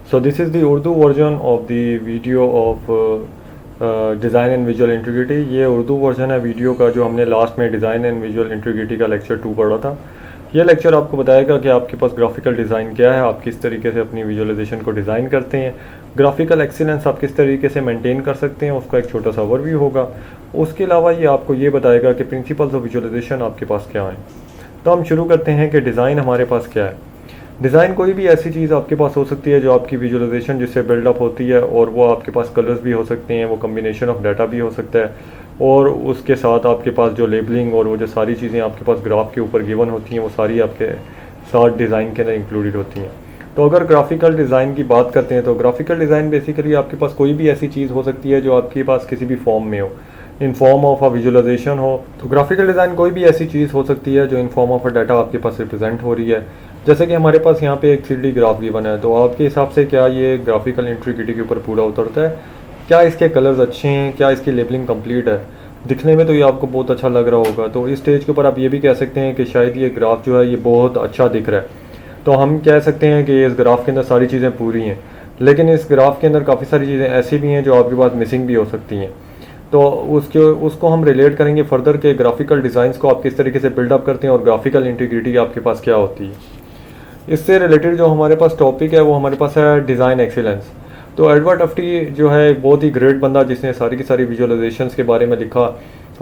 So this is the Urdu version of the video of design and visual integrity. ये Urdu version है video का जो हमने last में डिज़ाइन एंड विजुअल इंटीग्रिटी का लेक्चर 2 पढ़ा था। ये लेक्चर आपको बताएगा कि आपके पास ग्राफिकल डिज़ाइन क्या है, आप किस तरीके से अपनी विजुअलाइजेशन को डिज़ाइन करते हैं, ग्राफिकल एक्सीलेंस आप किस तरीके से मेंटेन कर सकते हैं, उसका एक छोटा सा ओवरव्यू होगा। उसके अलावा ये आपको ये बताएगा कि प्रिंसिपल्स ऑफ विजुअलाइजेशन आपके पास क्या हैं। तो हम शुरू करते हैं कि डिज़ाइन हमारे पास क्या है। डिज़ाइन कोई भी ऐसी चीज़ आपके पास हो सकती है जो आपकी विजुअलाइजेशन जिससे बिल्डअप होती है, और वो आपके पास कलर्स भी हो सकते हैं, वो कम्बिनेशन ऑफ डाटा भी हो सकता है, और उसके साथ आपके पास जो लेबलिंग और वो जो सारी चीज़ें आपके पास ग्राफ के ऊपर गिवन होती हैं वो सारी आपके साथ डिज़ाइन के अंदर इंक्लूडेड होती हैं। तो अगर ग्राफिकल डिज़ाइन की बात करते हैं तो ग्राफिकल डिज़ाइन बेसिकली आपके पास कोई भी ऐसी चीज़ हो सकती है जो आपके पास किसी भी फॉर्म में हो, in form of a visualization हो। तो ग्राफिकल डिज़ाइन कोई भी ऐसी चीज़ हो सकती है जो इन फॉर्म ऑफ अ डाटा आपके पास रिप्रेजेंट हो रही है। जैसे कि हमारे पास यहाँ पे एक 3D ग्राफ गिवन है, तो आपके हिसाब से क्या ये ग्राफिकल इंटीग्रिटी के ऊपर पूरा उतरता है? क्या इसके कलर्स अच्छे हैं? क्या इसकी लेबलिंग कंप्लीट है? दिखने में तो ये आपको बहुत अच्छा लग रहा होगा। तो इस स्टेज के ऊपर आप ये भी कह सकते हैं कि शायद ये ग्राफ जो है ये बहुत अच्छा दिख रहा है। तो हम कह सकते हैं कि इस ग्राफ के अंदर सारी चीज़ें पूरी हैं, लेकिन इस ग्राफ के अंदर काफ़ी सारी चीज़ें ऐसी भी हैं जो आपके पास मिसिंग भी हो सकती हैं। तो उसको हम रिलेट करेंगे फर्दर के ग्राफिकल डिज़ाइंस को आप किस तरीके से बिल्डअप करते हैं और ग्राफिकल इंटीग्रिटी आपके पास क्या होती है। इससे रिलेटेड जो हमारे पास टॉपिक है वो हमारे पास है डिज़ाइन एक्सीलेंस। तो एडवर्ड टफ्टी जो है एक बहुत ही ग्रेट बंदा जिसने सारी की सारी विजुअलाइजेशंस के बारे में लिखा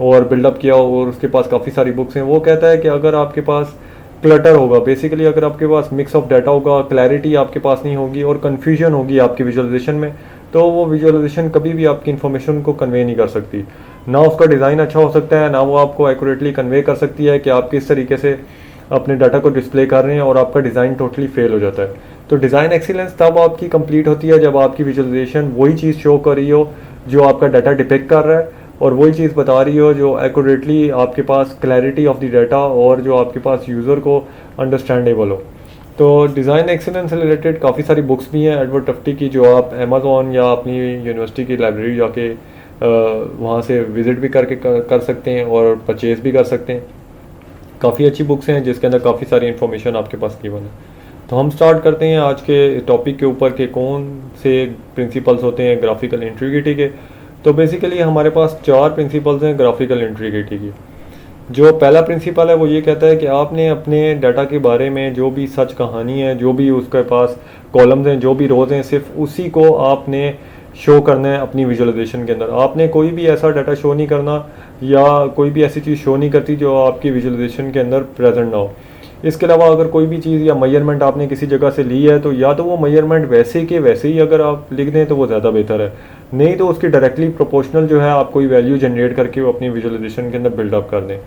और बिल्डअप किया, और उसके पास काफ़ी सारी बुक्स हैं। वो कहता है कि अगर आपके पास क्लटर होगा, बेसिकली अगर आपके पास मिक्स ऑफ डाटा होगा, क्लैरिटी आपके पास नहीं होगी और कन्फ्यूजन होगी आपकी विजुअलाइजेशन में, तो वो विजुअलाइजेशन कभी भी आपकी इन्फॉर्मेशन को कन्वे नहीं कर सकती। ना उसका डिज़ाइन अच्छा हो सकता है, ना वो आपको एक्यूरेटली कन्वे कर सकती है कि आप किस तरीके से अपने डाटा को डिस्प्ले कर रहे हैं, और आपका डिज़ाइन टोटली फेल हो जाता है। तो डिज़ाइन एक्सीलेंस तब आपकी कंप्लीट होती है जब आपकी विजुअलाइजेशन वही चीज़ शो कर रही हो जो आपका डाटा डिपिक्ट कर रहा है, और वही चीज़ बता रही हो जो एक्यूरेटली आपके पास क्लैरिटी ऑफ द डाटा और जो आपके पास यूज़र को अंडरस्टैंडेबल हो। तो डिज़ाइन एक्सीलेंस से रिलेटेड काफ़ी सारी बुक्स भी हैं एडवर्ड टफ्टी की, जो आप अमेज़ॉन या अपनी यूनिवर्सिटी की लाइब्रेरी जाके वहाँ से विज़िट भी करके कर सकते हैं और परचेज़ भी कर सकते हैं। काफ़ी अच्छी बुक्स हैं जिसके अंदर काफ़ी सारी इन्फॉर्मेशन आपके पास गिवन है। तो हम स्टार्ट करते हैं आज के टॉपिक के ऊपर कि कौन से प्रिंसिपल्स होते हैं ग्राफिकल इंटीग्रिटी के। तो बेसिकली हमारे पास 4 प्रिंसिपल्स हैं ग्राफिकल इंटीग्रिटी की। जो पहला प्रिंसिपल है वो ये कहता है कि आपने अपने डाटा के बारे में जो भी सच कहानी है, जो भी उसके पास कॉलम्स हैं, जो भी रोज़ हैं, सिर्फ उसी को आपने शो करना है अपनी विजुअलाइजेशन के अंदर। आपने कोई भी ऐसा डाटा शो नहीं करना या कोई भी ऐसी चीज़ शो नहीं करती जो आपकी विजुअलाइजेशन के अंदर प्रेजेंट ना हो। इसके अलावा अगर कोई भी चीज़ या मेजरमेंट आपने किसी जगह से ली है तो या तो वो मेजरमेंट वैसे के वैसे ही अगर आप लिख दें तो वो ज़्यादा बेहतर है, नहीं तो उसकी डायरेक्टली प्रोपोर्शनल जो है आप कोई वैल्यू जनरेट करके वो अपनी विजुअलाइजेशन के अंदर बिल्डअप कर दें।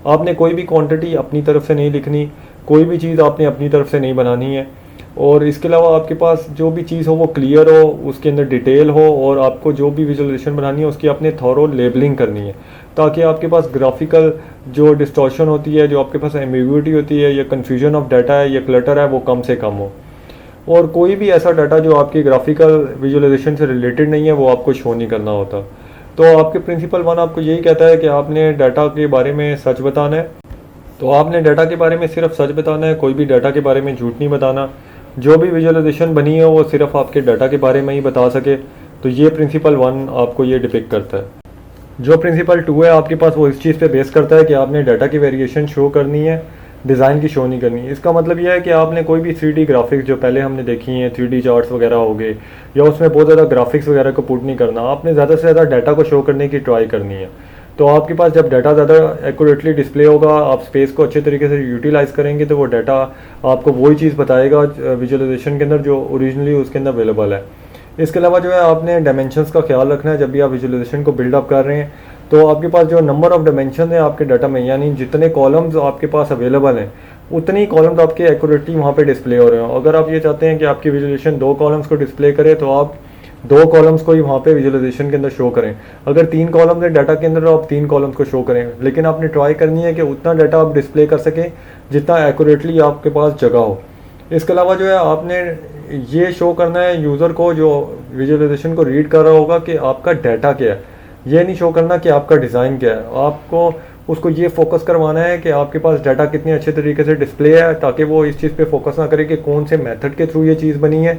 आपने कोई भी क्वांटिटी अपनी तरफ से नहीं लिखनी, कोई भी चीज़ आपने अपनी तरफ से नहीं बनानी है, और इसके अलावा आपके पास जो भी चीज़ हो वो क्लियर हो, उसके अंदर डिटेल हो, और आपको जो भी विजुअलाइजेशन बनानी है उसकी आपने थॉरो लेबलिंग करनी है, ताकि आपके पास ग्राफिकल जो डिस्टॉर्शन होती है, जो आपके पास एम्बिग्युइटी होती है या कन्फ्यूजन ऑफ डाटा है या क्लटर है वो कम से कम हो, और कोई भी ऐसा डाटा जो आपकी ग्राफिकल विजुअलाइजेशन से रिलेटेड नहीं है वो आपको शो नहीं करना होता। तो आपके प्रिंसिपल 1 आपको यही कहता है कि आपने डाटा के बारे में सच बताना है। तो आपने डाटा के बारे में सिर्फ सच बताना है, कोई भी डाटा के बारे में झूठ नहीं बताना। जो भी विजुअलाइजेशन बनी है वो सिर्फ आपके डाटा के बारे में ही बता सके। तो ये प्रिंसिपल 1 आपको ये डिपिक्ट करता है। जो प्रिंसिपल 2 है आपके पास वो इस चीज़ पे बेस करता है कि आपने डाटा की वेरिएशन शो करनी है, डिज़ाइन की शो नहीं करनी। इसका मतलब यह है कि आपने कोई भी 3D ग्राफिक्स जो पहले हमने देखी हैं, 3D चार्ट्स वगैरह हो गए, या उसमें बहुत ज़्यादा ग्राफिक्स वगैरह को पुट नहीं करना, आपने ज़्यादा से ज़्यादा डाटा को शो करने की ट्राई करनी है। तो आपके पास जब डाटा ज़्यादा एक्यूरेटली डिस्प्ले होगा, आप स्पेस को अच्छे तरीके से यूटिलाइज़ करेंगे, तो वो डाटा आपको वही चीज़ बताएगा विजुअलाइजेशन के अंदर जो ओरिजिनली उसके अंदर अवेलेबल है। इसके अलावा जो है आपने डायमेंशंस का ख्याल रखना है जब भी आप विजुअलाइजेशन को बिल्डअप कर रहे हैं। तो आपके पास जो नंबर ऑफ़ डायमेंशन है आपके डाटा में, यानी जितने कॉलम्स आपके पास अवेलेबल हैं उतनी कॉलम्स आपके एक्यूरेटली वहाँ पे डिस्प्ले हो रहे हो। अगर आप ये चाहते हैं कि आपकी विजुअलाइजेशन 2 कॉलम्स को डिस्प्ले करे तो आप 2 कॉलम्स को ही वहाँ पे विजुअलाइजेशन के अंदर शो करें। अगर 3 कॉलम्स है डाटा के अंदर तो आप 3 कॉलम्स को शो करें, लेकिन आपने ट्राई करनी है कि उतना डाटा आप डिस्प्ले कर सकें जितना एक्यूरेटली आपके पास जगह हो। इसके अलावा जो है आपने ये शो करना है यूज़र को जो विजुअलाइजेशन को रीड कर रहा होगा कि आपका डाटा क्या है। ये नहीं शो करना कि आपका डिज़ाइन क्या है, आपको उसको ये फोकस करवाना है कि आपके पास डाटा कितने अच्छे तरीके से डिस्प्ले है, ताकि वो इस चीज़ पे फोकस ना करे कि कौन से मेथड के थ्रू ये चीज़ बनी है